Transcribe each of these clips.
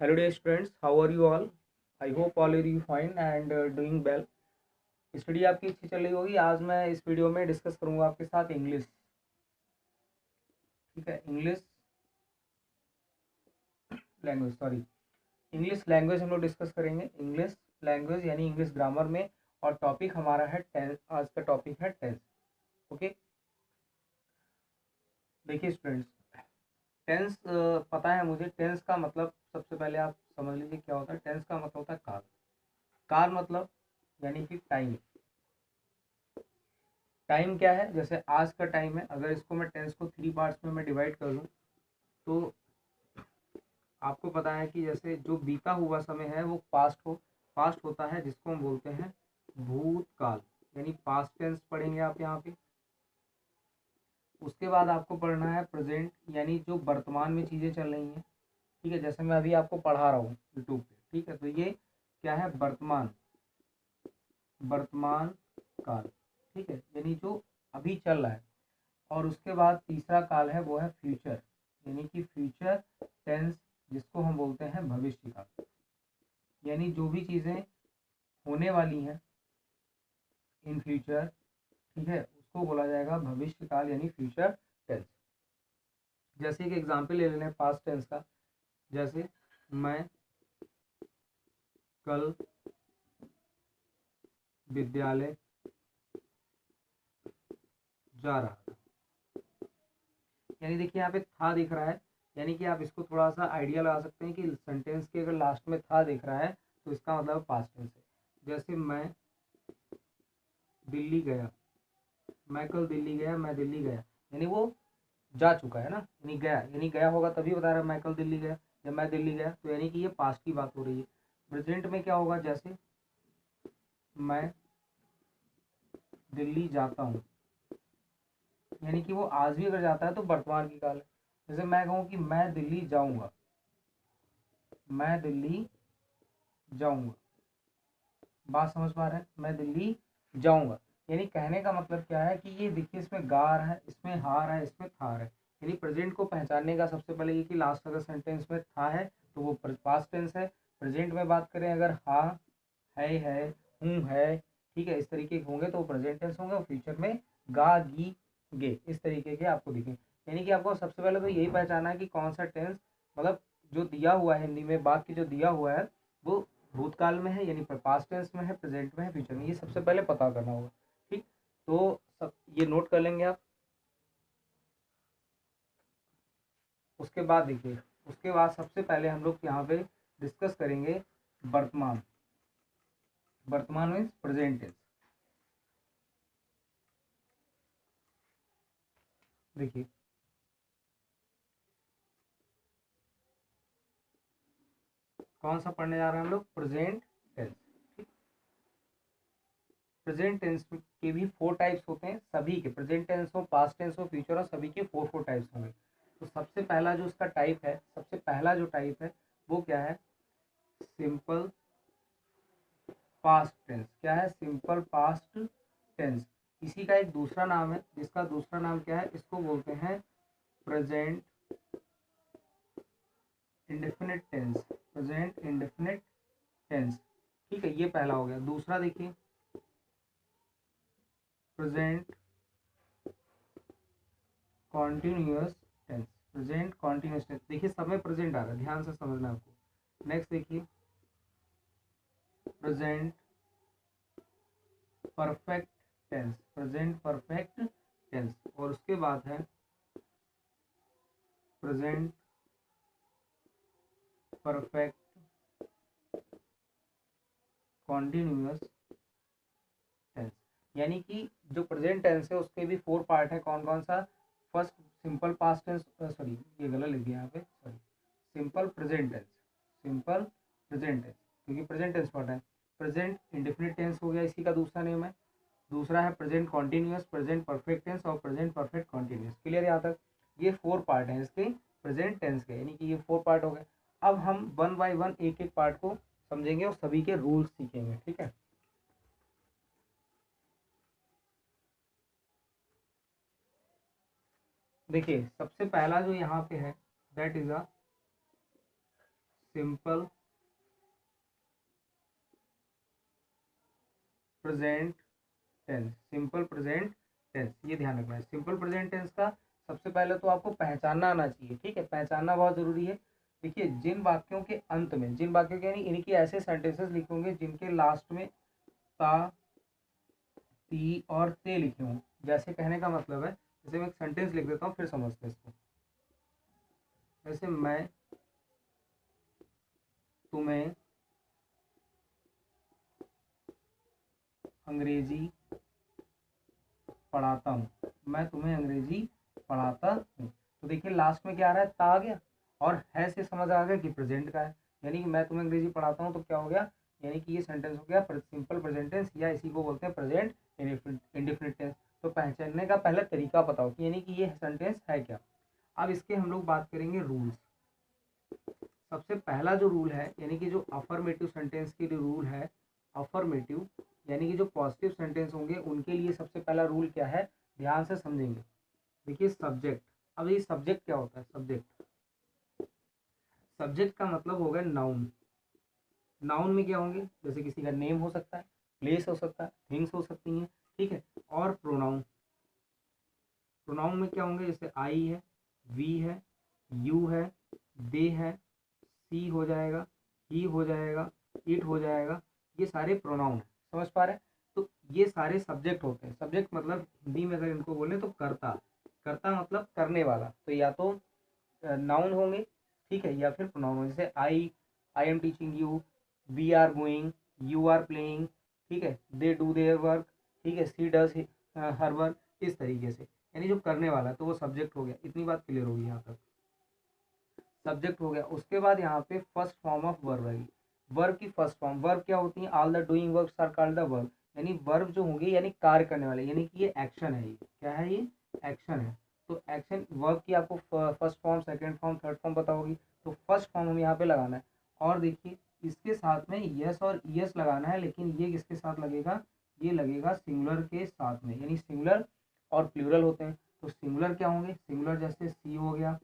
Hello dear students, how are you all? I hope all are you fine and doing well. Study आपकी अच्छी चल रही होगी। आज मैं इस वीडियो में डिस्कस करूंगा आपके साथ इंग्लिश। ठीक है, इंग्लिश लैंग्वेज हम लोग डिस्कस करेंगे। इंग्लिश लैंग्वेज यानी इंग्लिश ग्रामर में, और टॉपिक हमारा है टेंस। आज का टॉपिक है टेंस। ओके, देखिए स्टूडेंट्स, टेंस पता है मुझे। टेंस का मतलब सबसे पहले आप समझ लीजिए क्या होता है। टेंस का मतलब होता है काल। काल मतलब यानी कि टाइम। टाइम क्या है? जैसे आज का टाइम है, अगर इसको मैं टेंस को 3 पार्ट्स में मैं डिवाइड कर दूं तो आपको पता है कि जैसे जो बीता हुआ समय है वो पास्ट होता है, जिसको हम बोलते हैं भूतकाल, यानी पास्ट टेंस पढ़ेंगे आप यहाँ पे। उसके बाद आपको पढ़ना है प्रेजेंट, यानी जो वर्तमान में चीज़ें चल रही हैं। ठीक है, जैसे मैं अभी आपको पढ़ा रहा हूँ यूट्यूब पे। ठीक है, तो ये क्या है? वर्तमान, वर्तमान काल। ठीक है, यानी जो अभी चल रहा है। और उसके बाद तीसरा काल है, वो है फ्यूचर, यानी कि फ्यूचर टेंस, जिसको हम बोलते हैं भविष्य काल। यानी जो भी चीज़ें होने वाली हैं इन फ्यूचर, ठीक है, उसको बोला जाएगा भविष्य काल यानी फ्यूचर टेंस। जैसे एक एग्जांपल ले लें पास्ट टेंस का। जैसे मैं कल विद्यालय जा रहा था। यानी देखिए यहाँ पे था दिख रहा है, यानी कि आप इसको थोड़ा सा आइडिया लगा सकते हैं कि सेंटेंस के अगर लास्ट में था दिख रहा है तो इसका मतलब पास्ट टेंस है। जैसे मैं दिल्ली गया, मैं कल दिल्ली गया, मैं दिल्ली गया, यानी वो जा चुका है ना, यानी गया, यानी गया होगा तभी बता रहा है मैं कल दिल्ली गया या मैं दिल्ली गया, तो यानी कि ये पास्ट की बात हो रही है। प्रेजेंट में क्या होगा? जैसे मैं दिल्ली जाता हूँ, यानी कि वो आज भी अगर जाता है तो वर्तमान की काल है। जैसे मैं कहूँ कि मैं दिल्ली जाऊँगा, मैं दिल्ली जाऊँगा, बात समझ पा रहे हैं? मैं दिल्ली जाऊँगा, यानी कहने का मतलब क्या है कि ये देखिए इसमें गा रहा है, इसमें हा रहा है, इसमें था रहा है। यानी प्रेजेंट को पहचानने का सबसे पहले ये कि लास्ट अगर सेंटेंस में था है तो वो पास्ट टेंस है। प्रेजेंट में बात करें अगर हा है, हूँ है, ठीक है, इस तरीके के होंगे तो वो प्रेजेंट टेंस होंगे। और फ्यूचर में गा गी गे इस तरीके के आपको दिखें। यानी कि आपको सबसे पहले तो यही पहचाना है कि कौन सा टेंस, मतलब जो दिया हुआ है हिंदी में वाक्य जो दिया हुआ है वो भूतकाल में है, यानी पास्ट टेंस में है, प्रेजेंट में है, फ्यूचर में। ये सबसे पहले पता करना होगा। ठीक, तो सब ये नोट कर लेंगे आप। उसके बाद देखिए, उसके बाद सबसे पहले हम लोग यहाँ पे डिस्कस करेंगे वर्तमान। वर्तमान मीन्स प्रेजेंट टेंस। देखिए कौन सा पढ़ने जा रहे हैं हम लोग? Present tense. प्रेजेंट टेंस के भी 4 टाइप्स होते हैं। सभी के, प्रेजेंट टेंस हो, पास्ट टेंस हो, फ्यूचर हो, सभी के 4 टाइप्स होंगे। तो सबसे पहला जो उसका टाइप है, सबसे पहला जो टाइप है वो क्या है? Simple past tense. क्या है? Simple past tense. इसी का एक दूसरा नाम है, जिसका दूसरा नाम क्या है? इसको बोलते हैं present indefinite tense. Present indefinite tense. ठीक है, ये पहला हो गया। दूसरा देखिए present continuous tense. Present continuous tense, देखिए सब में प्रेजेंट आ रहा है, ध्यान से समझना आपको। नेक्स्ट देखिए present perfect tense. Present perfect tense. और उसके बाद है प्रेजेंट परफेक्ट कॉन्टिन्यूअस टेंस। यानी कि जो प्रेजेंट टेंस है उसके भी 4 पार्ट है। कौन कौन सा? First simple past tense, sorry ये गलत लिख दिया यहाँ पे, sorry, simple present tense. Simple present tense, क्योंकि प्रेजेंट टेंस पार्ट है। प्रेजेंट इंडेफिनिट टेंस हो गया, इसी का दूसरा नेम है। दूसरा है present continuous, present perfect tense और प्रेजेंट परफेक्ट कॉन्टिन्यूअस। क्लियर यहाँ तक? ये 4 पार्ट हैं इसके प्रेजेंट टेंस के, यानी कि ये 4 पार्ट हो गए। अब हम वन बाय वन एक एक पार्ट को समझेंगे और सभी के रूल्स सीखेंगे। ठीक है, देखिए सबसे पहला जो यहाँ पे है that is a simple present tense, simple present tense, ये ध्यान रखना है। सिंपल प्रेजेंट टेंस का सबसे पहले तो आपको पहचानना आना चाहिए, ठीक है, पहचानना बहुत जरूरी है। देखिए जिन वाक्यों के अंत में, जिन वाक्यों के यानी इनकी ऐसे सेंटेंसेस लिखे होंगे जिनके लास्ट में ता, ती और ते लिखे हों, जैसे कहने का मतलब है, जैसे मैं एक सेंटेंस लिख देता हूँ फिर समझते हैं इसको। जैसे मैं तुम्हें अंग्रेजी पढ़ाता हूँ, मैं तुम्हें अंग्रेजी पढ़ाता हूँ। तो देखिए लास्ट में क्या आ रहा है, ता आ गया, और है से समझ आ गया कि प्रेजेंट का है, यानी कि मैं तुम्हें अंग्रेजी पढ़ाता हूँ, तो क्या हो गया, यानी कि ये सेंटेंस हो गया सिंपल प्रेजेंट टेंस, या इसी को बोलते हैं प्रेजेंट इंडेफिनिट टेंस। तो पहचानने का पहले तरीका पता हो कि यानी कि ये सेंटेंस है क्या। अब इसके हम लोग बात करेंगे रूल्स। सबसे पहला जो रूल है, यानी कि जो अफर्मेटिव सेंटेंस के लिए रूल है, अफर्मेटिव यानी कि जो पॉजिटिव सेंटेंस होंगे उनके लिए सबसे पहला रूल क्या है, ध्यान से समझेंगे। देखिए सब्जेक्ट, अब ये सब्जेक्ट क्या होता है, सब्जेक्ट, सब्जेक्ट का मतलब होगा नाउन। नाउन में क्या होंगे, जैसे किसी का नेम हो सकता है, प्लेस हो सकता है, थिंग्स हो सकती हैं, ठीक है। और प्रोनाउन, प्रोनाउन में क्या होंगे, जैसे आई है, वी है, यू है, दे है, सी हो जाएगा, ही हो जाएगा, इट हो जाएगा, ये सारे प्रोनाउन है। समझ पा रहे हैं। तो ये सारे सब्जेक्ट होते हैं। सब्जेक्ट मतलब हिंदी में अगर इनको बोले तो कर्ता, कर्ता मतलब करने वाला, तो या तो नाउन होंगे, ठीक है, या फिर प्रोनाउन होंगे। जैसे I am teaching you, we are going, you are playing, ठीक है, दे डू देयर वर्क, ठीक है, सी डज हर वर्क, इस तरीके से, यानी जो करने वाला है तो वो सब्जेक्ट हो गया। इतनी बात क्लियर होगी यहाँ तक, सब्जेक्ट हो गया। उसके बाद यहाँ पे फर्स्ट फॉर्म ऑफ वर्ब है। वर्ब की फर्स्ट फॉर्म, वर्ब क्या होती है, all the doing verbs are called the verb, यानी वर्ब जो होंगे यानी कार्य करने वाले, यानी कि ये एक्शन है। ये क्या है, ये एक्शन है। तो एक्शन वर्ब की आपको first form, second form, third form पता होगी, तो फर्स्ट फॉर्म हम यहाँ पे लगाना है। और देखिए इसके साथ में यस और ईएस लगाना है, लेकिन ये किसके साथ लगेगा, ये लगेगा सिंगुलर के साथ में, यानी सिंगुलर और प्लूरल होते हैं। तो सिंगुलर क्या होंगे, सिंगुलर जैसे सी हो गया,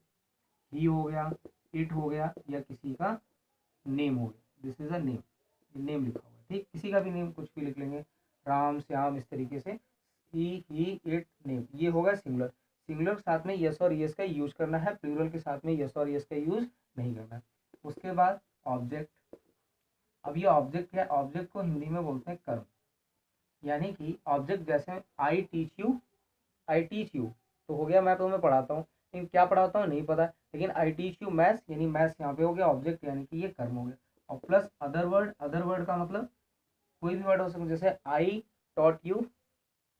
ही हो गया, इट हो गया, या किसी का नेम हो गया, this is a name, name लिखा हुआ है, ठीक, किसी का भी नेम कुछ भी लिख लेंगे, राम श्याम, इस तरीके से, ही इट नेम, ये होगा सिंगुलर। सिंगुलर के साथ में यस और यस का यूज करना है, प्लूरल के साथ में यस और यस का यूज नहीं करना है। उसके बाद ऑब्जेक्ट। अब ये ऑब्जेक्ट है, ऑब्जेक्ट को हिंदी में बोलते हैं कर्म, यानी कि ऑब्जेक्ट जैसे I teach you, I teach you तो हो गया मैं तुम्हें पढ़ाता हूँ, लेकिन क्या पढ़ाता हूँ नहीं पता, लेकिन आई टीच यू मैथ्स, यानी मैथ्स यहाँ पे हो गया ऑब्जेक्ट, यानी कि ये कर्म हो गया। और plus other word, other word का मतलब कोई भी वर्ड हो सकता है, जैसे I taught you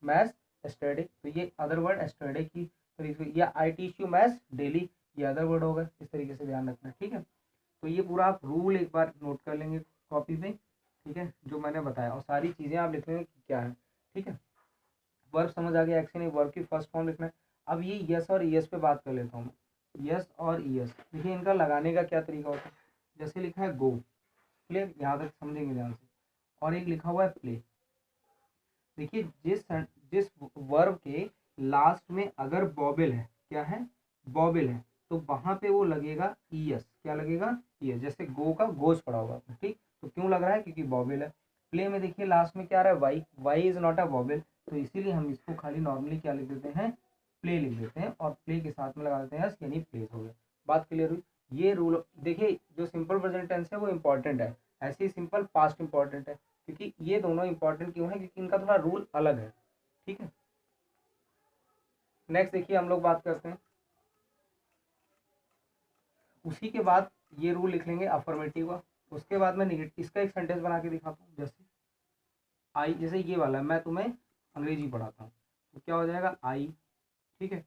maths yesterday, तो ये अदर वर्ड एस्टरडे की तरीके, या I teach you maths daily, ये अदर वर्ड होगा। इस तरीके से ध्यान रखना है, ठीक है। तो ये पूरा आप रूल एक बार नोट कर लेंगे कॉपी पे, ठीक है, जो मैंने बताया, और सारी चीज़ें आप लिख लेंगे कि क्या है, ठीक है। वर्ब समझ आ गया, एक्शन है, वर्ब की फर्स्ट फॉर्म लिखना है। अब ये यस और ईएस पे बात कर लेता हूँ मैं। यस और ईएस, देखिए इनका लगाने का क्या तरीका होता है। जैसे लिखा है गो, प्ले, यहाँ तक समझेंगे ध्यान से, और एक लिखा हुआ है प्ले। देखिए जिस वर्ब के लास्ट में अगर बॉबल है, क्या है, बॉबल है, तो वहां पे वो लगेगा ईएस, क्या लगेगा, ईएस। जैसे गो का गोज पड़ा होगा आपने, ठीक, तो क्यों लग रहा है, क्योंकि बॉबल है। प्ले में देखिए लास्ट में क्या आ रहा है, Y, Y is not a vowel, तो इसीलिए हम इसको खाली नॉर्मली क्या लिख देते हैं, प्ले लिख देते हैं, और प्ले के साथ में लगा देते हैं यस, यानी प्लेस हो गया। बात क्लियर हुई। ये रूल देखिए, जो सिंपल प्रेजेंट टेंस है वो इंपॉर्टेंट है, ऐसे ही सिंपल पास्ट इंपॉर्टेंट है, क्योंकि ये दोनों इंपॉर्टेंट क्यों है, क्योंकि इनका थोड़ा रूल अलग है, ठीक है। नेक्स्ट देखिए हम लोग बात करते हैं, उसी के बाद ये रूल लिख लेंगे अफर्मेटिव का। उसके बाद मैं निगेटिव, इसका एक सेंटेंस बना के दिखाता हूँ। जैसे आई, जैसे ये वाला, मैं तुम्हें अंग्रेजी पढ़ाता हूँ, तो क्या हो जाएगा, आई, ठीक है।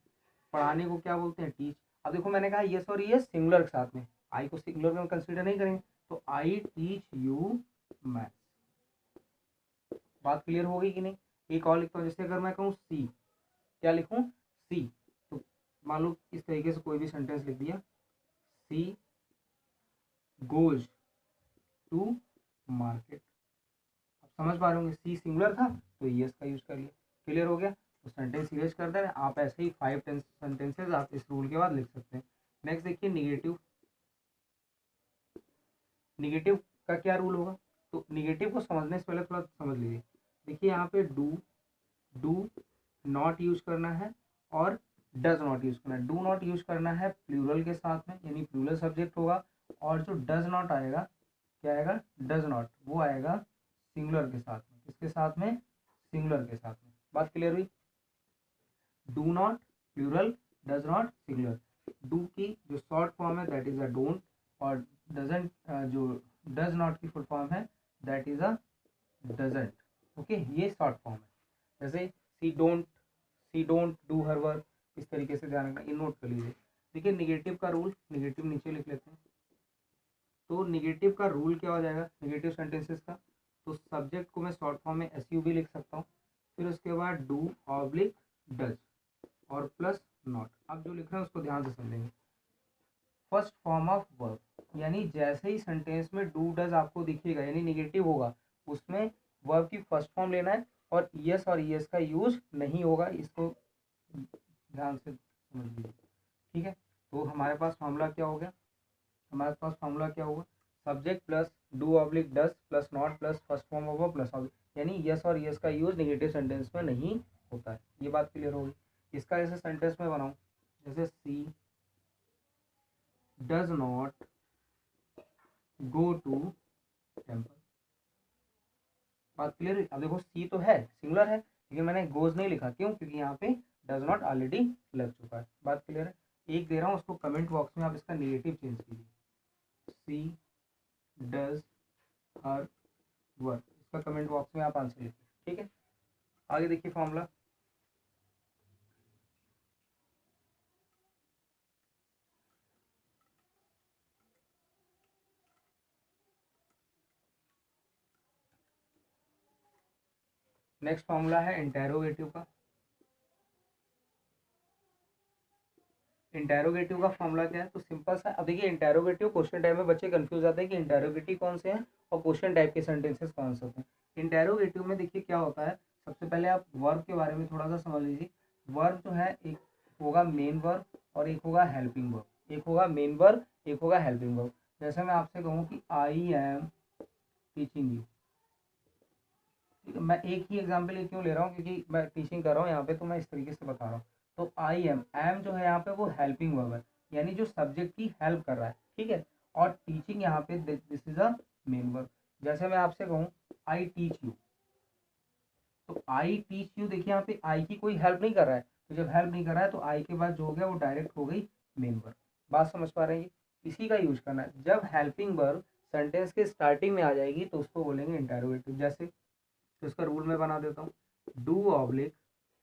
पढ़ाने को क्या बोलते हैं, टीच। अब देखो मैंने कहा यस और ये सिंगुलर के साथ में, आई को सिंगुलर में कंसीडर नहीं करेंगे, तो आई टीच यू मैथ्स। बात क्लियर हो गई कि नहीं। एक और लिखता हूँ, जैसे अगर मैं कहूँ सी, क्या लिखूँ, सी, तो मान लो इस तरीके से कोई भी सेंटेंस लिख दिया, सी गोज टू मार्केट। अब समझ पा रहे होंगे, सी सिंगुलर था तो यस का यूज कर लिया, क्लियर हो गया। तो सेंटेंस इरेज कर देना आप, ऐसे ही 5 सेंटेंसेज आप इस रूल के बाद लिख सकते हैं। नेक्स्ट देखिए निगेटिव। निगेटिव का क्या रूल होगा, तो निगेटिव को समझने से पहले थोड़ा समझ लीजिए। देखिए यहाँ पे डू नॉट यूज करना है और डज नॉट यूज करना है। डू नॉट यूज करना है प्लूरल के साथ में, यानी प्लूरल सब्जेक्ट होगा, और जो डज नॉट आएगा, क्या आएगा, डज नॉट, वो आएगा सिंगुलर के साथ में। किसके साथ में, सिंगुलर के साथ में। बात क्लियर हुई। Do not plural, does not singular. Do की जो शॉर्ट फॉर्म है दैट इज अ डोंट, और डजंट जो डज नॉट की फुल फॉर्म है that is a doesn't. Okay, ये शॉर्ट फॉर्म है। जैसे she don't do her work, इस तरीके से ध्यान रखना, इन नोट कर लीजिए। देखिए निगेटिव का रूल, निगेटिव नीचे लिख लेते हैं। तो निगेटिव का रूल क्या हो जाएगा निगेटिव सेंटेंसेस का, तो सब्जेक्ट को मैं शॉर्ट फॉर्म में एसयू भी लिख सकता हूँ, फिर उसके बाद डू ऑब्लिक डज और प्लस नॉट। आप जो लिख रहे हैं उसको ध्यान से समझेंगे। फर्स्ट फॉर्म ऑफ वर्ब, यानी जैसे ही सेंटेंस में डू डज आपको दिखेगा यानी निगेटिव होगा, उसमें वर्ब की फर्स्ट फॉर्म लेना है और यस और यस का यूज नहीं होगा, इसको ध्यान से समझ लीजिए। ठीक है, तो हमारे पास फॉर्मूला क्या हो गया, हमारे पास फॉर्मूला क्या होगा, subject plus do oblique does plus not plus first form of verb plus oblique, यानी यस और यस का यूज नेगेटिव सेंटेंस में नहीं होता है। ये बात क्लियर होगी। इसका जैसे सेंटेंस में बनाऊं, जैसे she does not go to temple. बात क्लियर है। अब देखो सी तो है सिंगुलर है, लेकिन मैंने गोज नहीं लिखा, क्यों, क्योंकि यहाँ पे डज नॉट ऑलरेडी लग चुका है। बात क्लियर है। एक दे रहा हूँ उसको कमेंट बॉक्स में, आप इसका नेगेटिव चेंज कीजिए, सी डज हर वर्क, इसका कमेंट बॉक्स में आप आंसर लिखिए। ठीक है, आगे देखिए फॉर्मूला। नेक्स्ट फॉर्मूला है इंटेरोगेटिव का। इंटेरोगेटिव का फॉर्मूला क्या है, तो सिंपल सा। अब देखिए इंटेरोगेटिव क्वेश्चन टाइप में बच्चे कंफ्यूज आते हैं कि इंटेरोगेटिव कौन से हैं और क्वेश्चन टाइप के सेंटेंसेस कौन से होते हैं। इंटेरोगेटिव में देखिए क्या होता है, सबसे पहले आप वर्ब के बारे में थोड़ा सा समझ लीजिए। वर्ब जो है, एक होगा मेन वर्ब और एक होगा हेल्पिंग वर्ब। एक होगा मेन वर्ब, एक होगा हेल्पिंग वर्ब। जैसे मैं आपसे कहूँ कि आई एम टीचिंग यू, मैं एक ही एग्जाम्पल क्यों ले रहा हूँ, क्योंकि मैं टीचिंग कर रहा हूँ यहाँ पे, तो मैं इस तरीके से बता रहा हूँ। तो आई एम जो है यहाँ पे वो हेल्पिंग वर्ब है, यानी जो सब्जेक्ट की हेल्प कर रहा है। ठीक है, और टीचिंग यहाँ पे this is a main verb. जैसे मैं आपसे कहूँ आई टीच यू, तो आई टीच यू, देखिए यहाँ पे आई की कोई हेल्प नहीं कर रहा है, तो जब हेल्प नहीं कर रहा है तो आई के बाद जो हो गया वो डायरेक्ट हो गई मेन वर्ब। बात समझ पा रहे हैं। इसी का यूज करना है, जब हेल्पिंग वर्ब सेंटेंस के स्टार्टिंग में आ जाएगी तो उसको बोलेंगे इंटेरोगेटिव। जैसे, तो इसका रूल मैं बना देता हूँ, डू ऑब्लिक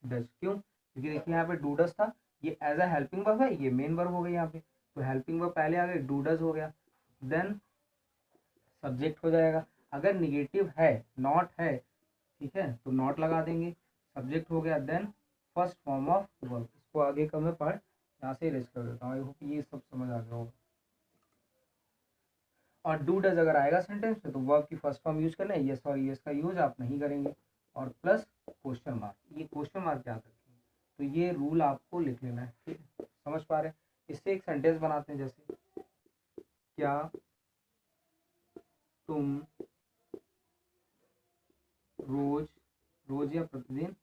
डज। क्यों, क्योंकि देखिए यहाँ पे डू डज था, ये एज अ हेल्पिंग वर्ब है, ये मेन वर्ब हो गई यहाँ पे, तो हेल्पिंग वर्ब पहले आ गई, डू डज हो गया, देन सब्जेक्ट हो जाएगा। अगर निगेटिव है, नॉट है, ठीक है, तो नॉट लगा देंगे, सब्जेक्ट हो गया, then first form of verb. इसको आगे का मैं पढ़ यहाँ से इरेज कर देता हूँ। आई होप ये सब समझ आ गया होगा। और डू डज अगर आएगा सेंटेंस में तो वर्ब की फर्स्ट फॉर्म यूज करना है, यस और यस का यूज आप नहीं करेंगे, और प्लस क्वेश्चन मार्क, ये क्वेश्चन मार्क याद रखेंगे। तो ये रूल आपको लिख लेना है। ठीक है, समझ पा रहे हैं। इससे एक सेंटेंस बनाते हैं, जैसे क्या तुम रोज रोज या प्रतिदिन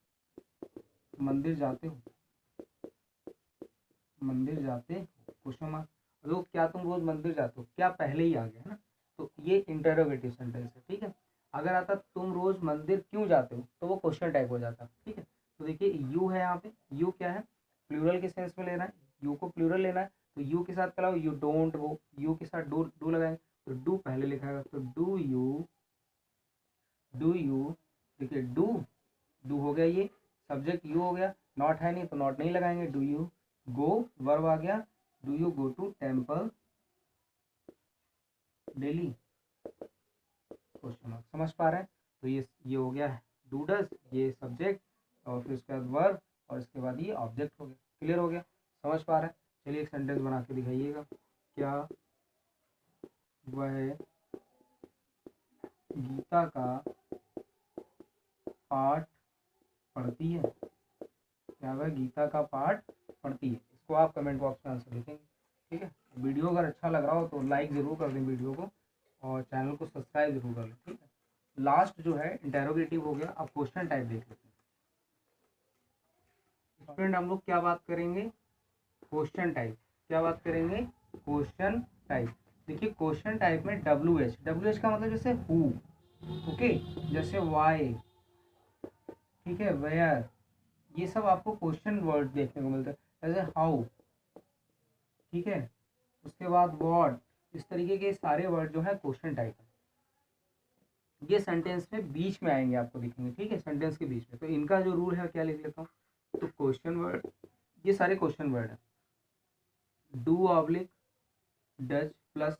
मंदिर जाते हो, मंदिर जाते हो, क्वेश्चन मार्क। तो क्या तुम रोज मंदिर जाते हो, क्या पहले ही आ गया है ना, तो ये इंटरोगेटिव सेंटेंस है। ठीक है, अगर आता तुम रोज मंदिर क्यों जाते हो, तो वो क्वेश्चन टाइप हो जाता। ठीक है, तो देखिए यू है यहाँ पे, यू क्या है, प्लूरल के सेंस में लेना है, यू को प्लूरल लेना है, तो यू के साथ क्या, यू डोंट, वो यू के साथ डू लगाएंगे, तो डू पहले लिखा है, तो डू यू देखिए डू हो गया, ये सब्जेक्ट यू हो गया, नॉट है नहीं तो नॉट नहीं लगाएंगे, डू यू गो, वर्ब आ गया, do you go to temple daily, question mark. समझ पा रहे हैं। तो ये हो गया डू डज, ये सब्जेक्ट, और फिर उसके बाद वर्ब, और इसके बाद ये ऑब्जेक्ट हो गया। क्लियर हो गया, समझ पा रहे हैं। चलिए एक सेंटेंस बना के दिखाइएगा। क्या वह गीता का पाठ पढ़ती है, क्या वह गीता का पाठ पढ़ती है, इसको आप कमेंट बॉक्स में आंसर लिखेंगे। ठीक है, वीडियो अगर अच्छा लग रहा हो तो लाइक ज़रूर कर दें वीडियो को, और चैनल को सब्सक्राइब जरूर कर लो, ठीक है। लास्ट जो है इंटेरोगेटिव हो गया। अब क्वेश्चन टाइप देख लेते हैं। स्टूडेंट हम लोग क्या बात करेंगे, क्वेश्चन टाइप। क्या बात करेंगे, क्वेश्चन टाइप। देखिए क्वेश्चन टाइप में WH, WH का मतलब जैसे हु, ओके, जैसे वाई, ठीक है, वेयर, ये सब आपको क्वेश्चन वर्ड देखने को मिलता है। जैसे हाउ, ठीक है, उसके बाद व्हाट, इस तरीके के सारे वर्ड जो है क्वेश्चन टाइप है। ये सेंटेंस में बीच में आएंगे, आपको दिखेंगे, ठीक है, सेंटेंस के बीच में। तो इनका जो रूल है क्या लिख लेता हूँ, तो क्वेश्चन वर्ड, ये सारे क्वेश्चन वर्ड है। डू ऑब्लिक डज प्लस,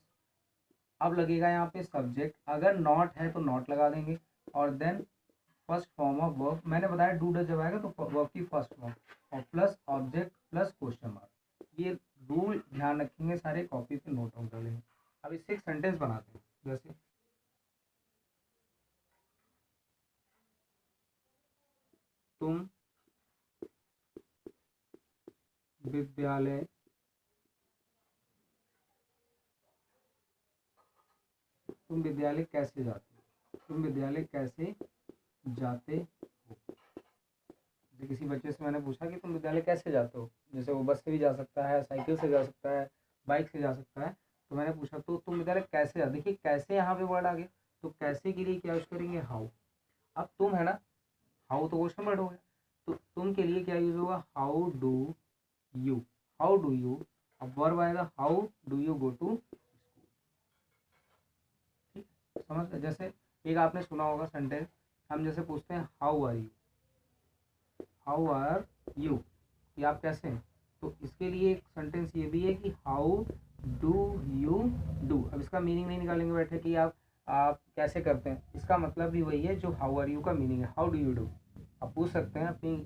अब लगेगा यहाँ पे सब्जेक्ट, अगर नॉट है तो नॉट लगा देंगे, और then first form of verb, मैंने बताया डू डज जब आएगा तो वर्ब की फर्स्ट फॉर्म, और plus object plus question mark. ये रूल ध्यान रखेंगे, सारे कॉपी पे नोट डाउन कर लेंगे। अब इससे एक सेंटेंस बनाते हैं। जैसे तुम विद्यालय कैसे जाते हो, तुम विद्यालय कैसे जाते हो। जैसे किसी बच्चे से मैंने पूछा कि तुम विद्यालय कैसे जाते हो, जैसे वो बस से भी जा सकता है, साइकिल से जा सकता है, बाइक से जा सकता है, तो मैंने पूछा तो तुम विद्यालय कैसे जाते। देखिए कैसे यहाँ पे वर्ड आ गया, तो कैसे के लिए क्या यूज करेंगे, हाउ। अब तुम है ना, हाउ तो क्वेश्चन वर्ड हो गया, तो तुम के लिए क्या यूज होगा, how do you, how do you. अब वर्ब आएगा, how do you go to, ठीक, समझ गए। जैसे एक आपने सुना होगा सेंटेंस, हम जैसे पूछते हैं how are you, how are you, कि आप कैसे हैं। तो इसके लिए एक सेंटेंस ये भी है कि हाउ डू यू डू। अब इसका मीनिंग नहीं निकालेंगे बैठे कि आप कैसे करते हैं, इसका मतलब भी वही है जो हाउ आर यू का मीनिंग है, हाउ डू यू डू। आप पूछ सकते हैं अपनी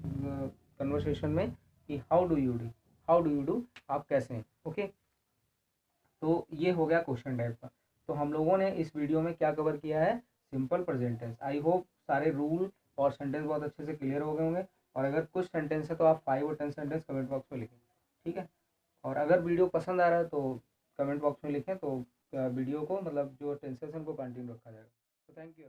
कन्वर्सेशन में कि how do you do, how do you do, आप कैसे हैं, ओके। तो ये हो गया क्वेश्चन टाइप का। तो हम लोगों ने इस वीडियो में क्या कवर किया है, simple present tense. I hope सारे रूल और सेंटेंस बहुत अच्छे से क्लियर हो गए होंगे। और अगर कुछ सेंटेंस है तो आप 5 और 10 सेंटेंस कमेंट बॉक्स में लिखें, ठीक है। और अगर वीडियो पसंद आ रहा है तो कमेंट बॉक्स में लिखें, तो वीडियो को मतलब जो टेंसेस हैं उनको कंटिन्यू रखा जाएगा। तो थैंक यू।